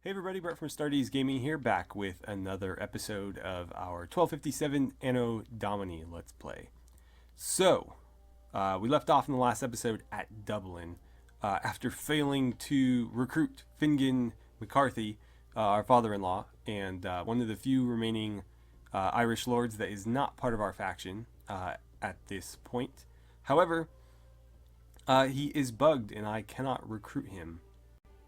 Hey everybody, Brett from AstartesGaming here, back with another episode of our 1257 Anno Domini Let's Play. So, we left off in the last episode at Dublin, after failing to recruit Finnegan McCarthy, our father-in-law, and one of the few remaining Irish lords that is not part of our faction at this point. However, he is bugged and I cannot recruit him.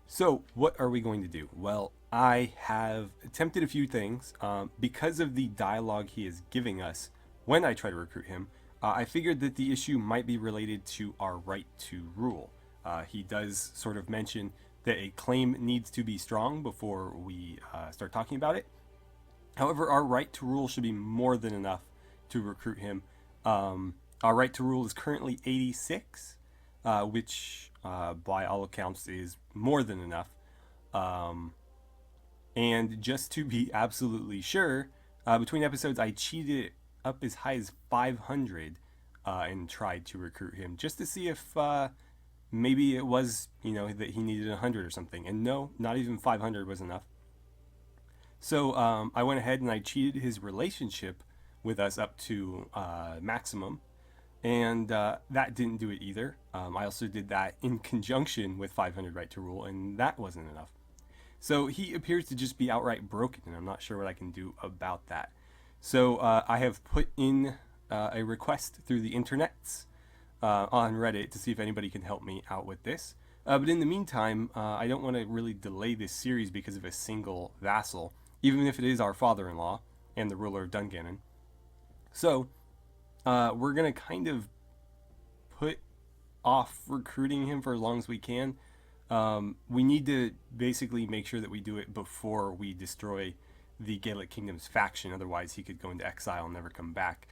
So what are we going to do? Well, I have attempted a few things. Because of the dialogue he is giving us when I try to recruit him, I figured that the issue might be related to our right to rule. He does sort of mention that a claim needs to be strong before we start talking about it. However, our right to rule should be more than enough to recruit him. Our right to rule is currently 86, which by all accounts is more than enough. And just to be absolutely sure, between episodes I cheated it up as high as 500 and tried to recruit him just to see if maybe it was, that he needed 100 or something. And no, not even 500 was enough. So I went ahead and I cheated his relationship with us up to maximum. And that didn't do it either. I also did that in conjunction with 500 right to rule, and that wasn't enough. So he appears to just be outright broken, and I'm not sure what I can do about that. So I have put in a request through the internets on Reddit to see if anybody can help me out with this. But in the meantime, I don't want to really delay this series because of a single vassal, even if it is our father-in-law and the ruler of Dungannon. So we're going to kind of put off recruiting him for as long as we can. We need to basically make sure that we do it before we destroy the Gaelic Kingdom's faction. Otherwise, he could go into exile and never come back.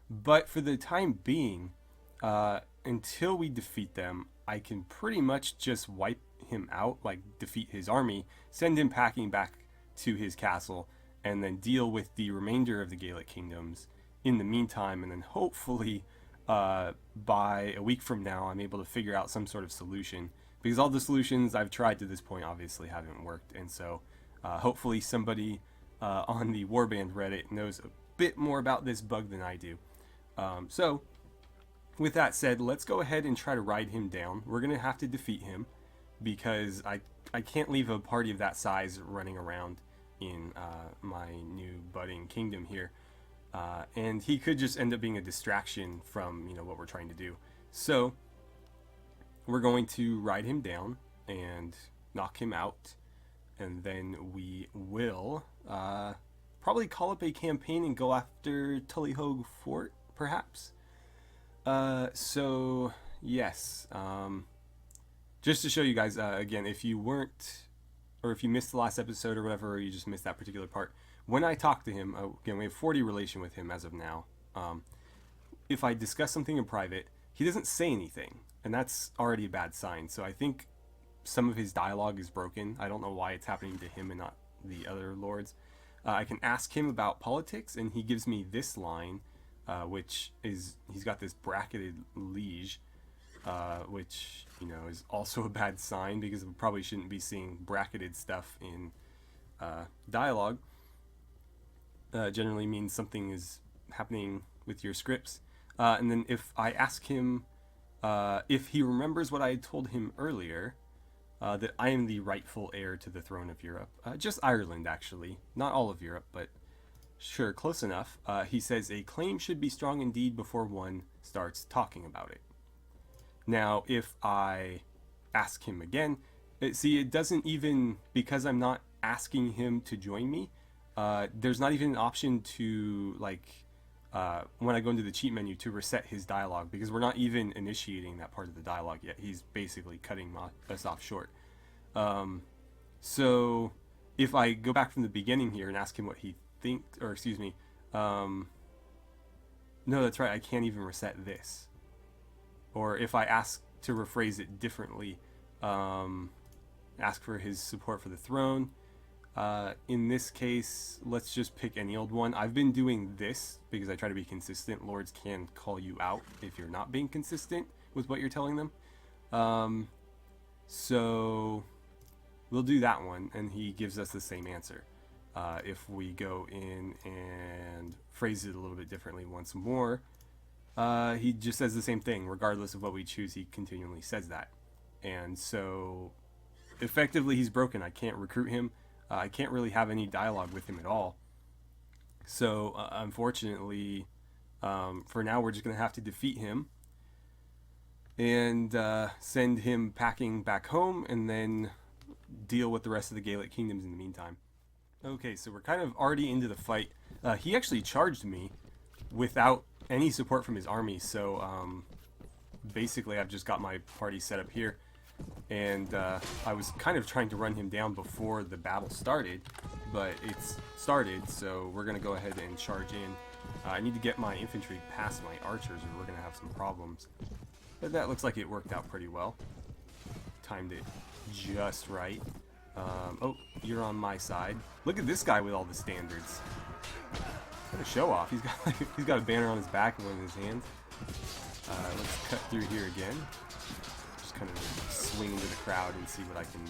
But for the time being, until we defeat them, I can pretty much just wipe him out, like defeat his army, send him packing back to his castle, and then deal with the remainder of the Gaelic kingdoms in the meantime, and then hopefully by a week from now I'm able to figure out some sort of solution, because all the solutions I've tried to this point obviously haven't worked. And so hopefully somebody on the Warband Reddit knows a bit more about this bug than I do. So with that said, let's go ahead and try to ride him down. We're gonna have to defeat him because I can't leave a party of that size running around in my new budding kingdom here. And he could just end up being a distraction from, what we're trying to do. So we're going to ride him down and knock him out. And then we will probably call up a campaign and go after Tullyhogue Fort, perhaps. So, yes. Just to show you guys, again, if you weren't, or if you missed the last episode or whatever, or you just missed that particular part, when I talk to him, again, we have 40 relation with him as of now. If I discuss something in private, he doesn't say anything, and that's already a bad sign. So I think some of his dialogue is broken. I don't know why it's happening to him and not the other lords. I can ask him about politics, and he gives me this line, which is, he's got this bracketed liege, which, is also a bad sign, because we probably shouldn't be seeing bracketed stuff in dialogue. Generally means something is happening with your scripts. And then if I ask him if he remembers what I had told him earlier, that I am the rightful heir to the throne of Europe, just Ireland actually, not all of Europe, but sure, close enough. He says a claim should be strong indeed before one starts talking about it. Now, if I ask him again, it doesn't even, because I'm not asking him to join me, there's not even an option to, when I go into the cheat menu, to reset his dialogue, because we're not even initiating that part of the dialogue yet. He's basically cutting us off short. So if I go back from the beginning here and ask him what he thinks, or excuse me, no, that's right, I can't even reset this. Or if I ask to rephrase it differently, ask for his support for the throne, in this case, let's just pick any old one. I've been doing this because I try to be consistent. Lords can call you out if you're not being consistent with what you're telling them. So we'll do that one, and he gives us the same answer. If we go in and phrase it a little bit differently once more, he just says the same thing. Regardless of what we choose, he continually says that. And so, effectively, he's broken. I can't recruit him. I can't really have any dialogue with him at all. So, unfortunately, for now, we're just going to have to defeat him and send him packing back home, and then deal with the rest of the Gaelic kingdoms in the meantime. Okay, so we're kind of already into the fight. He actually charged me without any support from his army, so basically I've just got my party set up here, and I was kind of trying to run him down before the battle started, but it's started, so we're going to go ahead and charge in. I need to get my infantry past my archers, or we're going to have some problems. But that looks like it worked out pretty well. Timed it just right. Oh, you're on my side. Look at this guy with all the standards. What a show off. He's got a banner on his back and one in his hands. Let's cut through here again. Just kind of swing into the crowd and see what I can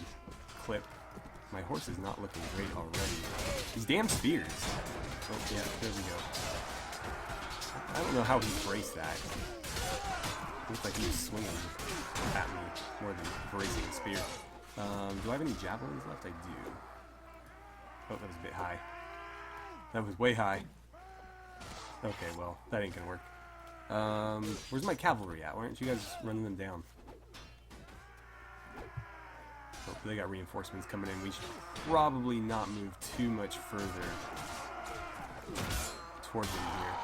clip. My horse is not looking great already. These damn spears. Oh yeah, there we go. I don't know how he braced that. Looks like he was swinging at me more than bracing a spear. Do I have any javelins left? I do. Oh, that was a bit high. That was way high. Okay, well, that ain't gonna work. Where's my cavalry at? Why aren't you guys running them down? Oh, they got reinforcements coming in. We should probably not move too much further towards them here.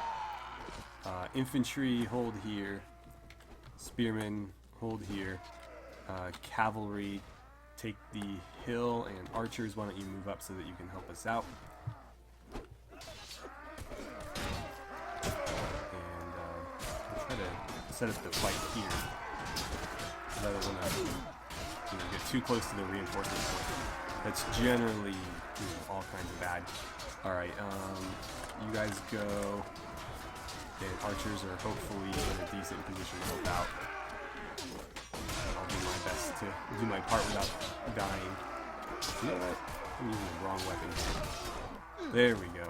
Infantry, hold here. Spearmen, hold here. Cavalry, take the hill, and archers, why don't you move up so that you can help us out. And we'll try to set up the fight here. I don't want to get too close to the reinforcement point. That's generally all kinds of bad. Alright, you guys go. And archers are hopefully in a decent position to help out. I'll do my best to do my part without dying. You know what? I'm using the wrong weapon here. There we go.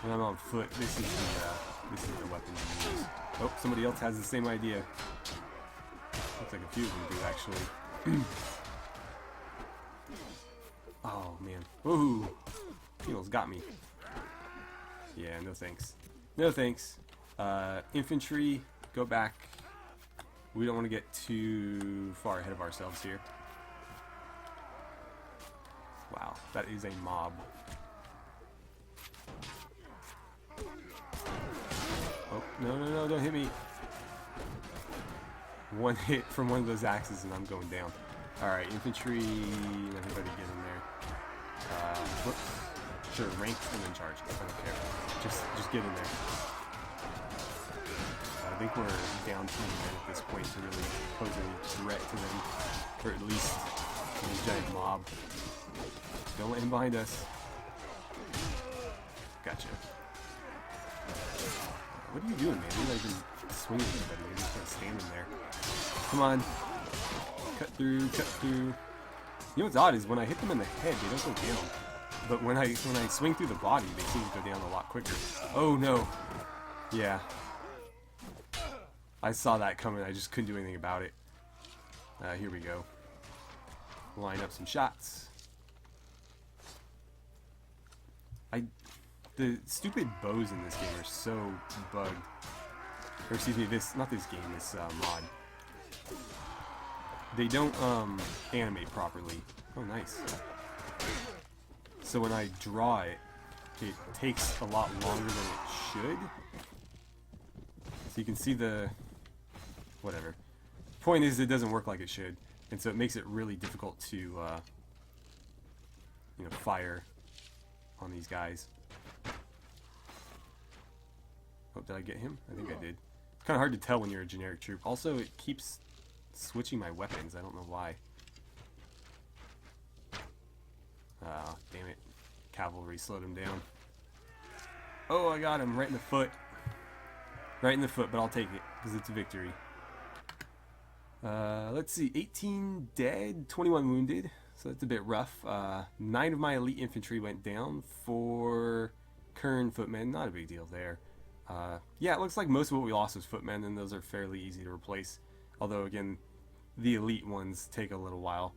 When I'm on foot, this is the weapon to use. Oh, somebody else has the same idea. Looks like a few of them do, actually. Oh, man. Woohoo! He almost got me. Yeah, no thanks. No thanks. Infantry, go back. We don't want to get too far ahead of ourselves here. Wow, that is a mob. Oh, no, don't hit me. One hit from one of those axes and I'm going down. Alright, infantry, everybody get in there. Whoops. Sure, rank and then charge. I don't care. Just get in there. I think we're down 10 men at this point to really pose a threat to them. Or at least this giant mob. Don't let him behind us. Gotcha. What are you doing, man? You're not even swinging anybody. You're just kind of standing there. Come on. Cut through, cut through. You know what's odd is when I hit them in the head, they don't go down. But when I swing through the body, they seem to go down a lot quicker. Oh no. Yeah. I saw that coming. I just couldn't do anything about it. Here we go. Line up some shots. The stupid bows in this game are so bugged. Or excuse me, this mod. They don't animate properly. Oh, nice. So when I draw it, it takes a lot longer than it should. So you can see the... whatever. Point is, it doesn't work like it should. And so it makes it really difficult to, fire on these guys. Oh, did I get him? I think I did. It's kind of hard to tell when you're a generic troop. Also, it keeps switching my weapons. I don't know why. Ah, damn it. Cavalry slowed him down. Oh, I got him right in the foot. Right in the foot, but I'll take it, because it's a victory. Let's see, 18 dead, 21 wounded, so that's a bit rough. 9 of my elite infantry went down, 4 Kern footmen, not a big deal there. Yeah, it looks like most of what we lost was footmen, and those are fairly easy to replace. Although, again, the elite ones take a little while.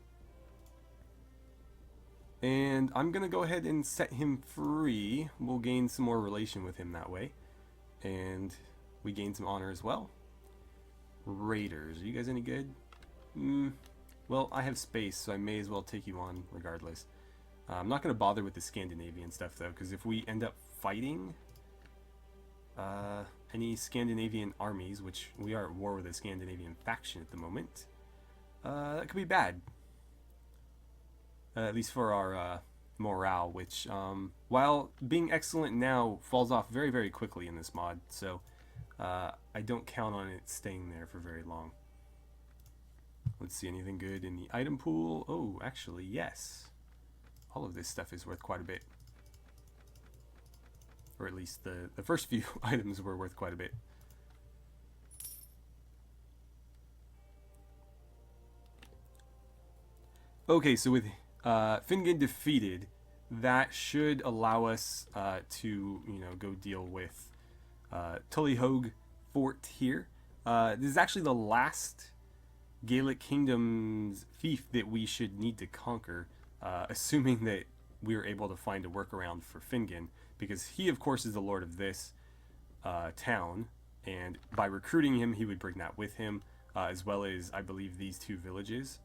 And I'm going to go ahead and set him free. We'll gain some more relation with him that way. And we gain some honor as well. Raiders, are you guys any good? Well, I have space, so I may as well take you on regardless. I'm not going to bother with the Scandinavian stuff, though, because if we end up fighting any Scandinavian armies, which we are at war with a Scandinavian faction at the moment, that could be bad. At least for our morale, which, while being excellent now, falls off very, very quickly in this mod, so I don't count on it staying there for very long. Let's see, anything good in the item pool? Oh, actually, yes. All of this stuff is worth quite a bit. Or at least the first few items were worth quite a bit. Okay, so with Finnegan defeated, that should allow us to, go deal with Tullyhogue fort here. This is actually the last Gaelic kingdom's fief that we should need to conquer, assuming that we were able to find a workaround for Finnegan, because he, of course, is the lord of this town, and by recruiting him, he would bring that with him, as well as, I believe, these 2 villages.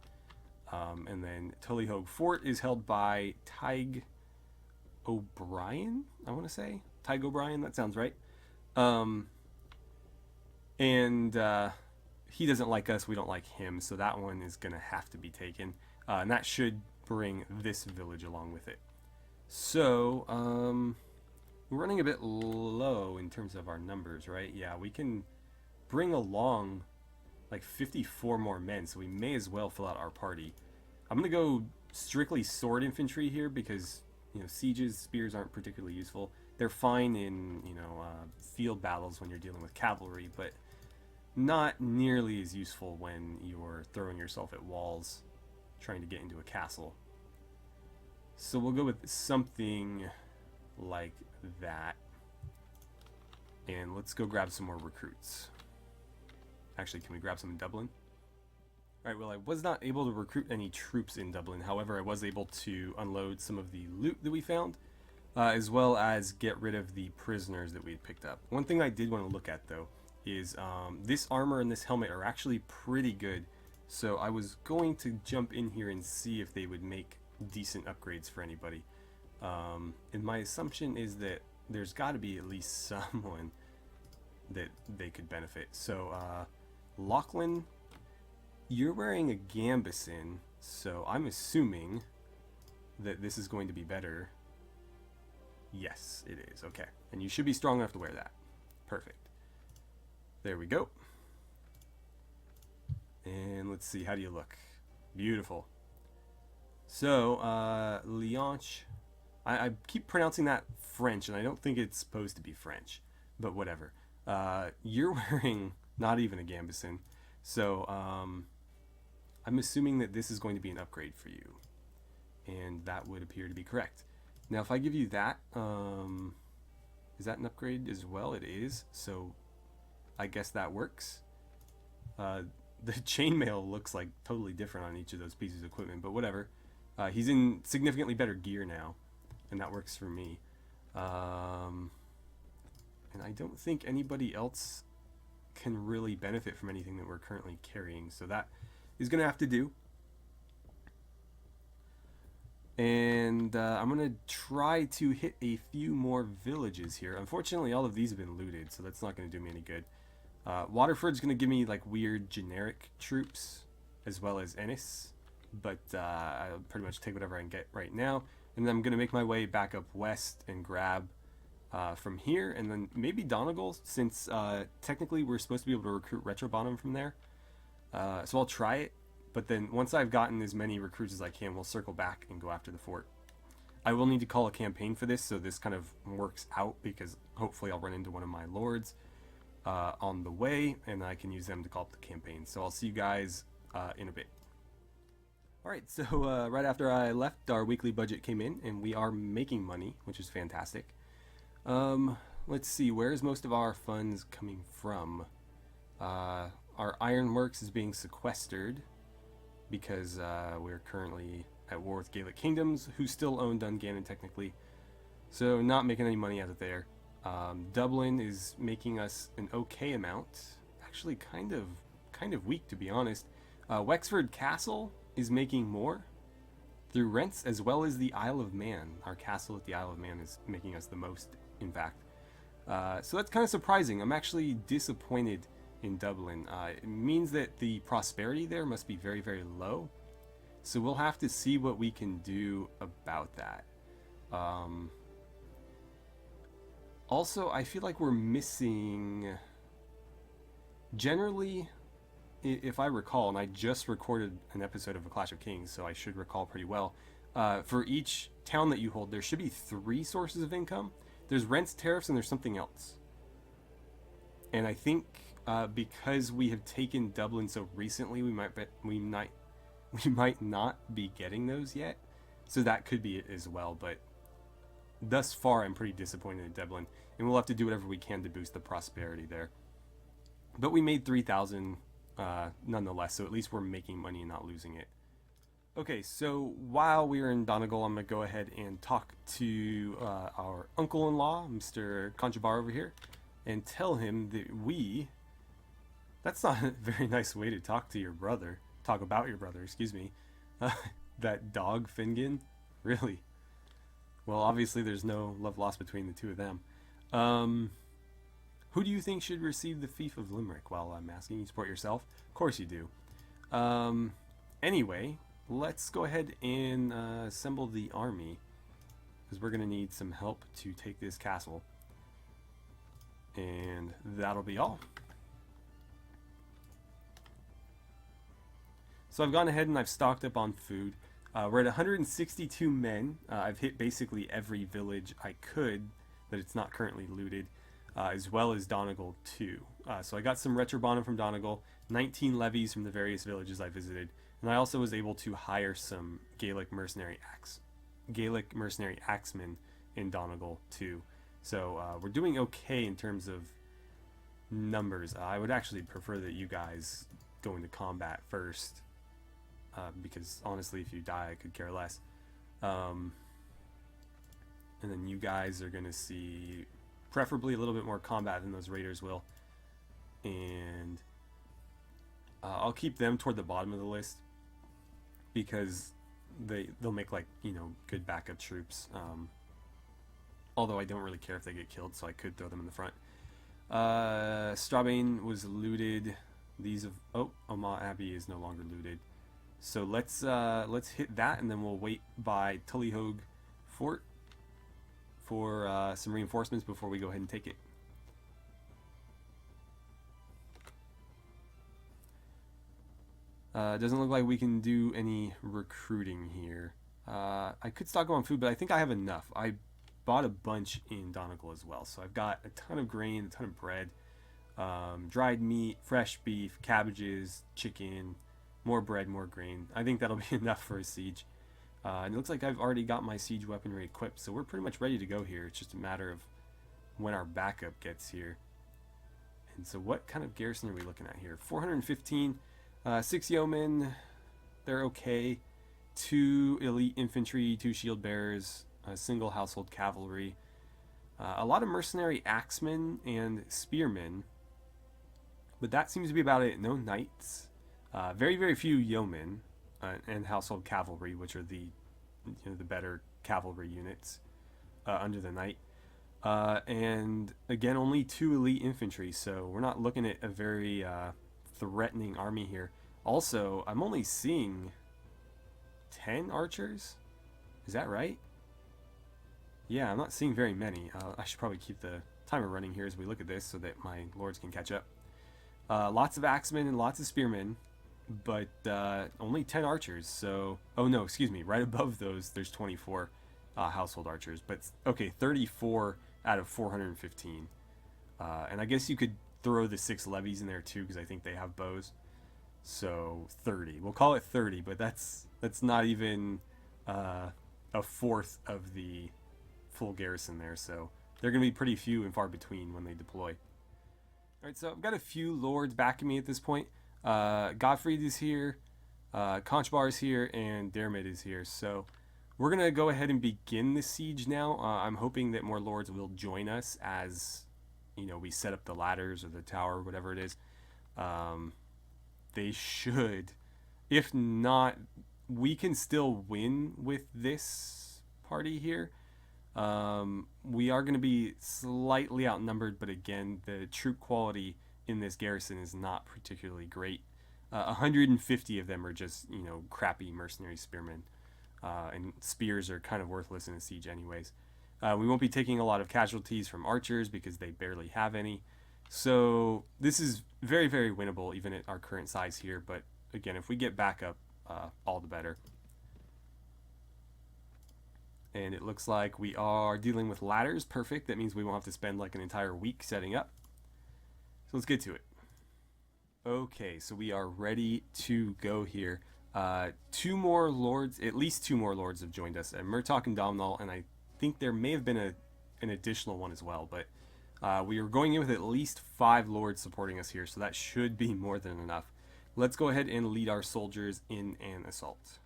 And then Tullyhogue Fort is held by Tig O'Brien, I want to say. Tig O'Brien, that sounds right. And he doesn't like us, we don't like him, so that one is going to have to be taken. And that should bring this village along with it. So, we're running a bit low in terms of our numbers, right? Yeah, we can bring along like 54 more men, so we may as well fill out our party. I'm going to go strictly sword infantry here because, sieges, spears aren't particularly useful. They're fine in, field battles when you're dealing with cavalry, but not nearly as useful when you're throwing yourself at walls trying to get into a castle. So we'll go with something like that. And let's go grab some more recruits. Actually, can we grab some in Dublin? Alright, well, I was not able to recruit any troops in Dublin. However, I was able to unload some of the loot that we found, as well as get rid of the prisoners that we had picked up. One thing I did want to look at, though, is this armor and this helmet are actually pretty good. So I was going to jump in here and see if they would make decent upgrades for anybody. And my assumption is that there's got to be at least someone that they could benefit. So, Lachlan, you're wearing a gambeson, so I'm assuming that this is going to be better. Yes, it is. Okay. And you should be strong enough to wear that. Perfect. There we go. And let's see, how do you look? Beautiful. So, Leonch, I keep pronouncing that French, and I don't think it's supposed to be French, but whatever. You're wearing not even a gambeson, so I'm assuming that this is going to be an upgrade for you, and that would appear to be correct. Now, if I give you that, is that an upgrade as well? It is, so I guess that works. The chainmail looks like totally different on each of those pieces of equipment, but whatever. He's in significantly better gear now, and that works for me. And I don't think anybody else can really benefit from anything that we're currently carrying, so that is going to have to do. And I'm going to try to hit a few more villages here. Unfortunately, all of these have been looted, so that's not going to do me any good. Waterford's going to give me like weird generic troops as well as Ennis, but I'll pretty much take whatever I can get right now, and then I'm going to make my way back up west and grab from here, and then maybe Donegal, since technically we're supposed to be able to recruit Retrobottom from there. So I'll try it, but then once I've gotten as many recruits as I can, we'll circle back and go after the fort. I will need to call a campaign for this, so this kind of works out, because hopefully I'll run into one of my lords on the way, and I can use them to call up the campaign. So I'll see you guys in a bit. Alright, so right after I left, our weekly budget came in, and we are making money, which is fantastic. Let's see, where is most of our funds coming from? Our ironworks is being sequestered because we're currently at war with Gaelic kingdoms, who still own Dungannon technically. So not making any money out of there. Dublin is making us an okay amount. Actually, kind of weak, to be honest. Wexford Castle is making more through rents, as well as the Isle of Man. Our castle at the Isle of Man is making us the most, in fact. So that's kind of surprising. I'm actually disappointed in Dublin. It means that the prosperity there must be very, very low. So we'll have to see what we can do about that. Also, I feel like we're missing... Generally, if I recall, and I just recorded an episode of A Clash of Kings, so I should recall pretty well, for each town that you hold, there should be 3 sources of income. There's rents, tariffs, and there's something else. And I think because we have taken Dublin so recently, we might not be getting those yet. So that could be it as well, but thus far I'm pretty disappointed in Dublin, and we'll have to do whatever we can to boost the prosperity there. But we made 3,000 nonetheless, so at least we're making money and not losing it. Okay, so while we are in Donegal, I'm going to go ahead and talk to our uncle-in-law, Mr. Conchabar over here, and tell him that that's not a very nice way to talk to your brother. Talk about your brother, excuse me. That dog, Finnegan? Really? Well, obviously there's no love lost between the two of them. Who do you think should receive the Fief of Limerick? Well, I'm asking you, support yourself. Of course you do. Anyway, let's go ahead and assemble the army, because we're going to need some help to take this castle. And that'll be all. So I've gone ahead and I've stocked up on food. We're at 162 men. I've hit basically every village I could that it's not currently looted, as well as Donegal too. So I got some Retrobonum from Donegal, 19 levies from the various villages I visited, and I also was able to hire some Gaelic mercenary axemen in Donegal too. So we're doing okay in terms of numbers. I would actually prefer that you guys go into combat first. Because honestly, if you die, I could care less. And then you guys are going to see preferably a little bit more combat than those raiders will. And I'll keep them toward the bottom of the list, because they'll make, like, you know, good backup troops. Although I don't really care if they get killed, so I could throw them in the front. Strabane was looted. These of Omagh Abbey is no longer looted. So let's hit that, and then we'll wait by Tullyhogue Fort for some reinforcements before we go ahead and take it. Doesn't look like we can do any recruiting here. I could stock up on food, but I think I have enough. I bought a bunch in Donegal as well, so I've got a ton of grain, a ton of bread, dried meat, fresh beef, cabbages, chicken, more bread, more grain. I think that'll be enough for a siege. And it looks like I've already got my siege weaponry equipped, so we're pretty much ready to go here. It's just a matter of when our backup gets here. And so what kind of garrison are we looking at here? 415, 6 yeomen, they're okay. 2 elite infantry, 2 shield bearers, a single household cavalry. A lot of mercenary axemen and spearmen, but that seems to be about it. No knights. Very, very few yeomen and household cavalry, which are the better cavalry units under the knight. And again, only 2 elite infantry, so we're not looking at a very threatening army here. Also, I'm only seeing 10 archers. Is that right? Yeah, I'm not seeing very many. I should probably keep the timer running here as we look at this so that my lords can catch up. Lots of axemen and lots of spearmen, but only 10 archers. So, oh no, excuse me, right above those there's 24 household archers, but okay, 34 out of 415. And I guess you could throw the 6 levies in there too, because I think they have bows. So 30. We'll call it 30, but that's not even a fourth of the full garrison there. So they're going to be pretty few and far between when they deploy. Alright, so I've got a few lords backing me at this point. Gottfried is here, Conchbar is here, and Dermot is here. So we're going to go ahead and begin the siege now. I'm hoping that more lords will join us as, you know, we set up the ladders or the tower, whatever it is. They should. If not, we can still win with this party here. We are going to be slightly outnumbered, but again, the troop quality in this garrison is not particularly great. 150 of them are just, you know, crappy mercenary spearmen. And spears are kind of worthless in a siege anyways. We won't be taking a lot of casualties from archers because they barely have any. So this is very, very winnable even at our current size here. But again, if we get back up, all the better. And it looks like we are dealing with ladders. Perfect. That means we won't have to spend like an entire week setting up. So let's get to it. Okay, so we are ready to go here. Two more lords, at least two more lords have joined us. Murtok and Domnall, and I think there may have been an additional one as well. But we are going in with at least 5 lords supporting us here, so that should be more than enough. Let's go ahead and lead our soldiers in an assault.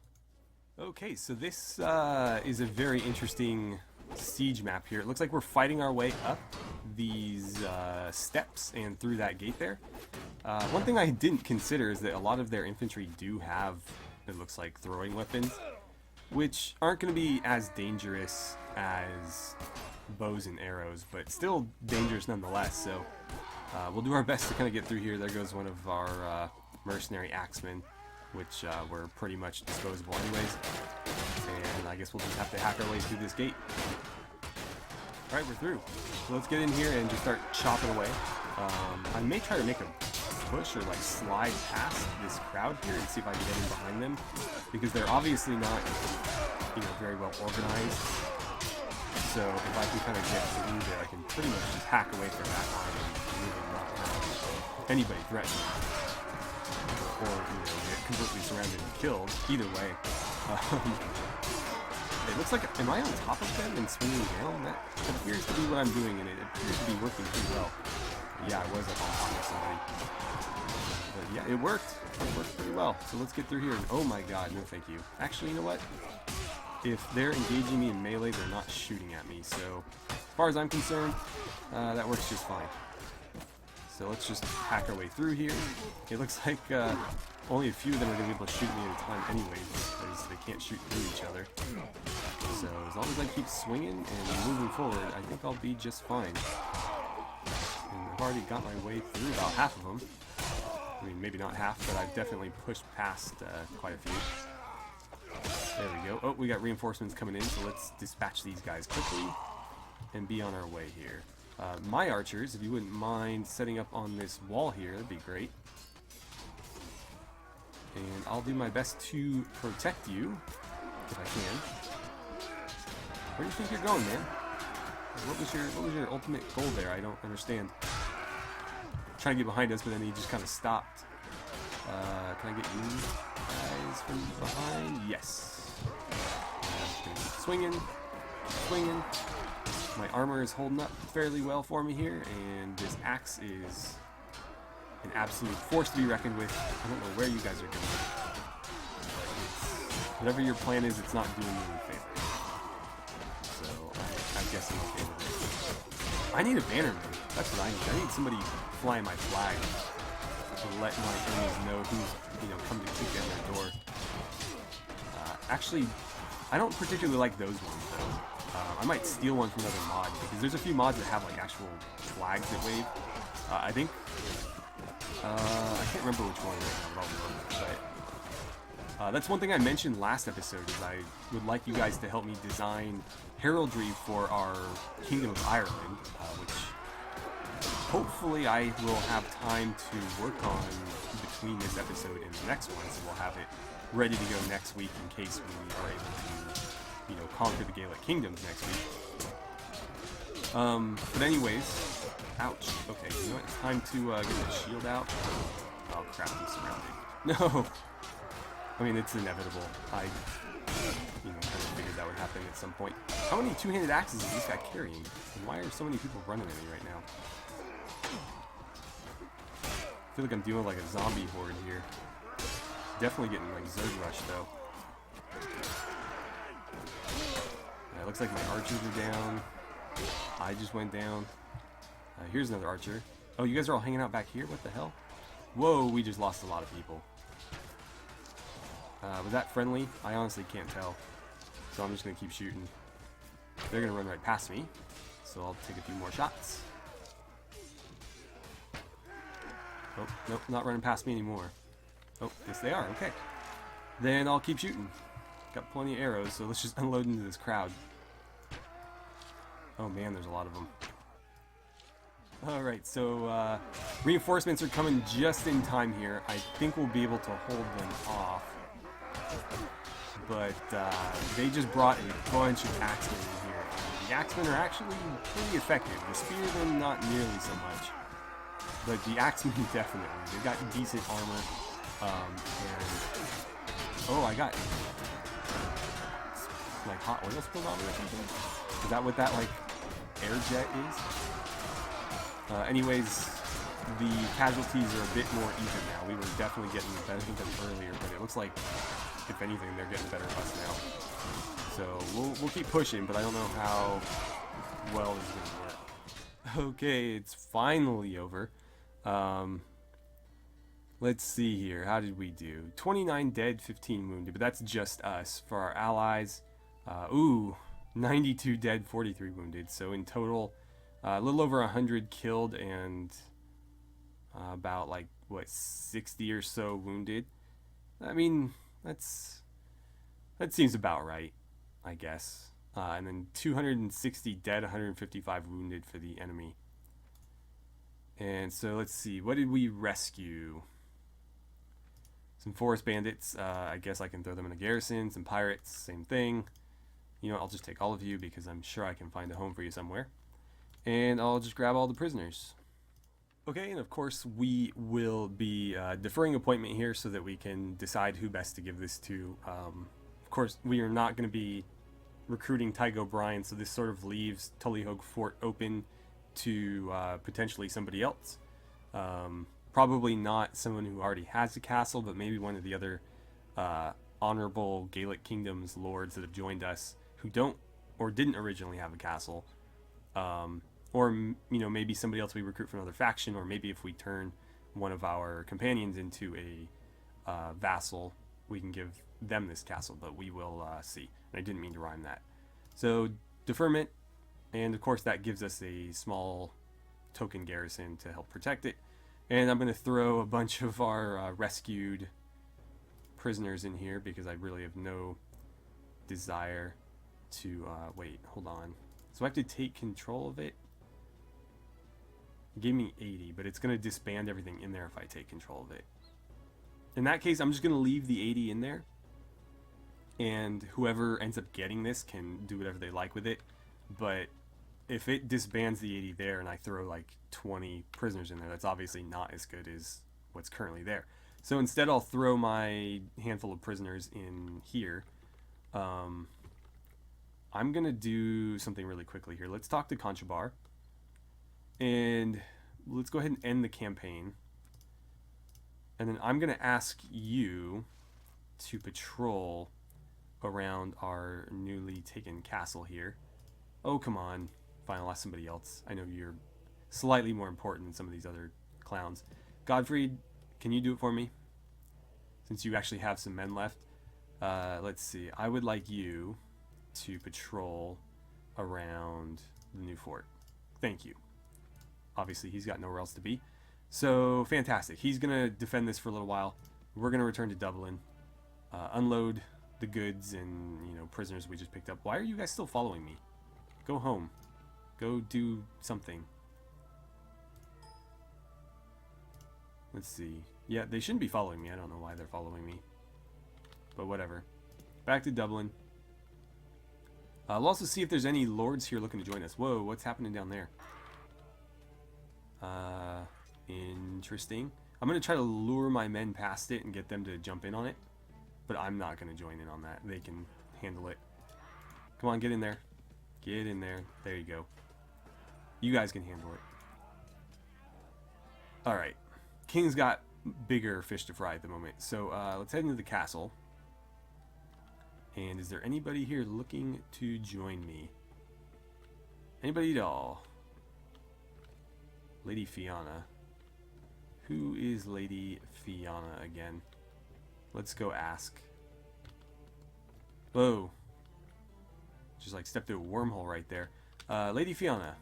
Okay, so this is a very interesting siege map here. It looks like we're fighting our way up these steps and through that gate there. One thing I didn't consider is that a lot of their infantry do have, it looks like, throwing weapons, which aren't going to be as dangerous as bows and arrows, but still dangerous nonetheless. So we'll do our best to kind of get through here. There goes one of our mercenary axemen, which were pretty much disposable anyways. And I guess we'll just have to hack our way through this gate. Alright, we're through. So let's get in here and just start chopping away. I may try to make a push or like slide past this crowd here and see if I can get in behind them, because they're obviously not, you know, very well organized. So if I can kind of get through there, I can pretty much just hack away from that line and really not have anybody threatened. Or, you know, get completely surrounded and killed. Either way. It looks like, am I on top of them and swinging down? That appears to be what I'm doing, and it appears to be working pretty well. Yeah, I was up on top of somebody. But yeah, it worked. It worked pretty well. So let's get through here. And oh my god, no thank you. Actually, you know what? If they're engaging me in melee, they're not shooting at me. So as far as I'm concerned, that works just fine. So let's just hack our way through here. It looks like only a few of them are going to be able to shoot me at a time anyways, because they can't shoot through each other. So as long as I keep swinging and moving forward, I think I'll be just fine. And I've already got my way through about half of them. I mean, maybe not half, but I've definitely pushed past quite a few. There we go. Oh, we got reinforcements coming in, so let's dispatch these guys quickly and be on our way here. My archers, if you wouldn't mind setting up on this wall here, that'd be great. And I'll do my best to protect you, if I can. Where do you think you're going, man? What was your ultimate goal there? I don't understand. Trying to get behind us, but then he just kind of stopped. Can I get you guys from behind? Yes. Swinging, swinging. My armor is holding up fairly well for me here, and this axe is an absolute force to be reckoned with. I don't know where you guys are going. Whatever your plan is, it's not doing you any favor. So I'm guessing okay with it. I need a bannerman. That's what I need. I need somebody flying my flag to let my enemies know who's, you know, come to kick down their door. Actually, I don't particularly like those ones though. I might steal one from another mod, because there's a few mods that have like actual flags that wave. I think I can't remember which one right now, but that's one thing I mentioned last episode, is I would like you guys to help me design heraldry for our Kingdom of Ireland, which hopefully I will have time to work on between this episode and the next one, so we'll have it ready to go next week in case we are able to, you know, conquer the Gaelic kingdoms next week. But anyways, ouch. Okay, you know what? It's time to get the shield out. Oh crap, I'm surrounded. No! I mean, it's inevitable. I, kind of figured that would happen at some point. How many two-handed axes is this guy carrying? And why are so many people running at me right now? I feel like I'm dealing with like a zombie horde here. Definitely getting like Zerg Rush though. Yeah, it looks like my archers are down. I just went down. Here's another archer. Oh, you guys are all hanging out back here? What the hell? Whoa, we just lost a lot of people. Was that friendly? I honestly can't tell. So I'm just going to keep shooting. They're going to run right past me. So I'll take a few more shots. Oh, nope, not running past me anymore. Oh, yes they are, okay. Then I'll keep shooting. Got plenty of arrows, so let's just unload into this crowd. Oh man, there's a lot of them. Alright, so reinforcements are coming just in time here. I think we'll be able to hold them off. But they just brought a bunch of axemen in here. And the axemen are actually pretty effective. The spearmen, not nearly so much. But the axemen definitely. They've got decent armor. And oh, I got like hot oil spilled on me or something. Is that what that like air jet is? Anyways, the casualties are a bit more even now. We were definitely getting better than them earlier, but it looks like, if anything, they're getting better at us now. So we'll keep pushing, but I don't know how well this is going to work. Okay, it's finally over. Let's see here. How did we do? 29 dead, 15 wounded, but that's just us. For our allies, 92 dead, 43 wounded. So in total, a little over 100 killed and about like what 60 or so wounded. I mean, that seems about right, I guess. And then 260 dead, 155 wounded for the enemy. And so let's see, what did we rescue? Some forest bandits. I guess I can throw them in a garrison. Some pirates, same thing. You know, I'll just take all of you because I'm sure I can find a home for you somewhere. And I'll just grab all the prisoners. Okay, and of course we will be deferring appointment here so that we can decide who best to give this to. Of course, we are not going to be recruiting Tygo O'Brien, so this sort of leaves Tullyhogue Fort open to potentially somebody else. Probably not someone who already has a castle, but maybe one of the other honorable Gaelic kingdoms lords that have joined us who don't or didn't originally have a castle. Or, you know, maybe somebody else we recruit from another faction, or maybe if we turn one of our companions into a vassal, we can give them this castle, but we will see. And I didn't mean to rhyme that. So, deferment, and of course that gives us a small token garrison to help protect it. And I'm going to throw a bunch of our rescued prisoners in here because I really have no desire to, wait, hold on. So I have to take control of it. It gave me 80, but it's going to disband everything in there if I take control of it. In that case, I'm just going to leave the 80 in there. And whoever ends up getting this can do whatever they like with it. But if it disbands the 80 there and I throw like 20 prisoners in there, that's obviously not as good as what's currently there. So instead I'll throw my handful of prisoners in here. I'm going to do something really quickly here. Let's talk to Conchabar. And let's go ahead and end the campaign. And then I'm going to ask you to patrol around our newly taken castle here. Oh, come on. Fine, I'll ask somebody else. I know you're slightly more important than some of these other clowns. Godfried, can you do it for me? Since you actually have some men left. Let's see. I would like you to patrol around the new fort. Thank you. Obviously, he's got nowhere else to be. So, fantastic. He's going to defend this for a little while. We're going to return to Dublin. Unload the goods and, you know, prisoners we just picked up. Why are you guys still following me? Go home. Go do something. Let's see. Yeah, they shouldn't be following me. I don't know why they're following me. But whatever. Back to Dublin. We'll also see if there's any lords here looking to join us. Whoa, what's happening down there? Interesting. I'm going to try to lure my men past it and get them to jump in on it. But I'm not going to join in on that. They can handle it. Come on, get in there. Get in there. There you go. You guys can handle it. Alright. King's got bigger fish to fry at the moment. So let's head into the castle. And is there anybody here looking to join me? Anybody at all? Lady Fiona. Who is Lady Fiona again? Let's go ask. Whoa. Just like stepped through a wormhole right there. Lady Fiona.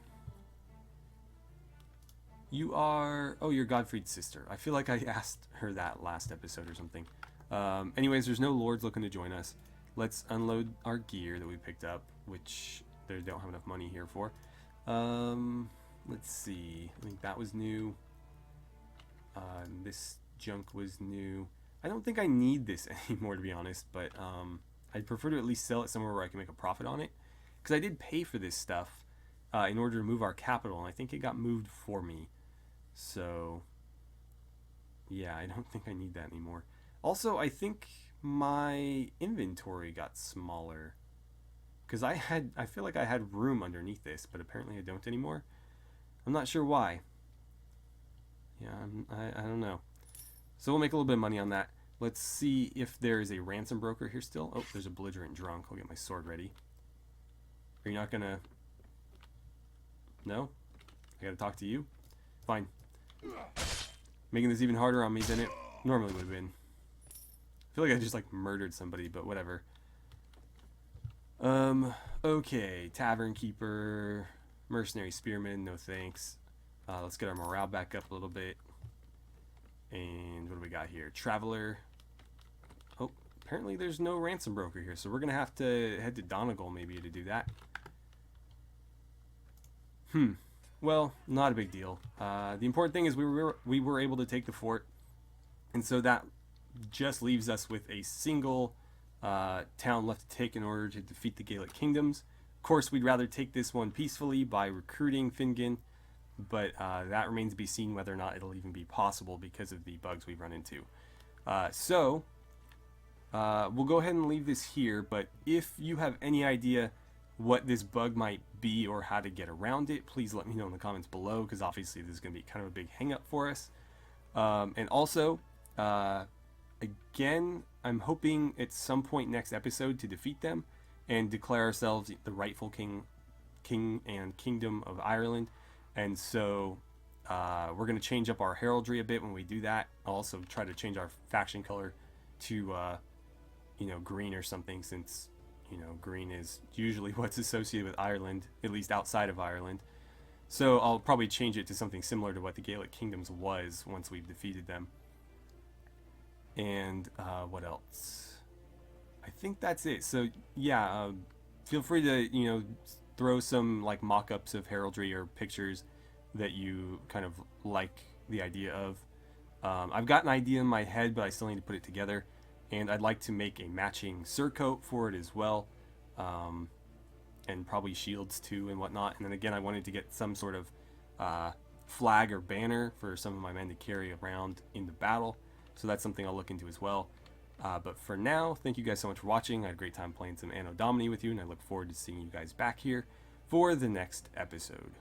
You are... Oh, you're Godfrey's sister. I feel like I asked her that last episode or something. Anyways, there's no lords looking to join us. Let's unload our gear that we picked up, which they don't have enough money here for. Let's see. I think that was new. This junk was new. I don't think I need this anymore, to be honest, but I'd prefer to at least sell it somewhere where I can make a profit on it. Because I did pay for this stuff in order to move our capital, and I think it got moved for me. So, yeah, I don't think I need that anymore. Also, I think my inventory got smaller. Because I feel like I had room underneath this, but apparently I don't anymore. I'm not sure why. Yeah, I don't know. So we'll make a little bit of money on that. Let's see if there is a ransom broker here still. Oh, there's a belligerent drunk. I'll get my sword ready. Are you not gonna... No? I gotta talk to you? Fine. Making this even harder on me than it normally would have been. I feel like I just like murdered somebody, but whatever. Okay. Tavern keeper. Mercenary spearman, no thanks. Let's get our morale back up a little bit. And what do we got here? Traveler. Oh, apparently there's no ransom broker here, so we're gonna have to head to Donegal maybe to do that. Well, not a big deal. The important thing is we were able to take the fort, and so that just leaves us with a single town left to take in order to defeat the Gaelic kingdoms. Of course, we'd rather take this one peacefully by recruiting Finnegan, but that remains to be seen whether or not it'll even be possible because of the bugs we've run into. So we'll go ahead and leave this here, but if you have any idea what this bug might be or how to get around it, please let me know in the comments below, because obviously this is going to be kind of a big hang up for us. And also, again, I'm hoping at some point next episode to defeat them and declare ourselves the rightful king and kingdom of Ireland. And so we're going to change up our heraldry a bit when we do that. I'll also try to change our faction color to green or something, since green is usually what's associated with Ireland, at least outside of Ireland. So I'll probably change it to something similar to what the Gaelic kingdoms was once we've defeated them. And what else? I think that's it. So yeah, feel free to throw some like mock-ups of heraldry or pictures that you kind of like the idea of. I've got an idea in my head, but I still need to put it together. And I'd like to make a matching surcoat for it as well. And probably shields too and whatnot. And then again, I wanted to get some sort of flag or banner for some of my men to carry around in the battle. So that's something I'll look into as well. But for now, thank you guys so much for watching. I had a great time playing some Anno Domini with you, and I look forward to seeing you guys back here for the next episode.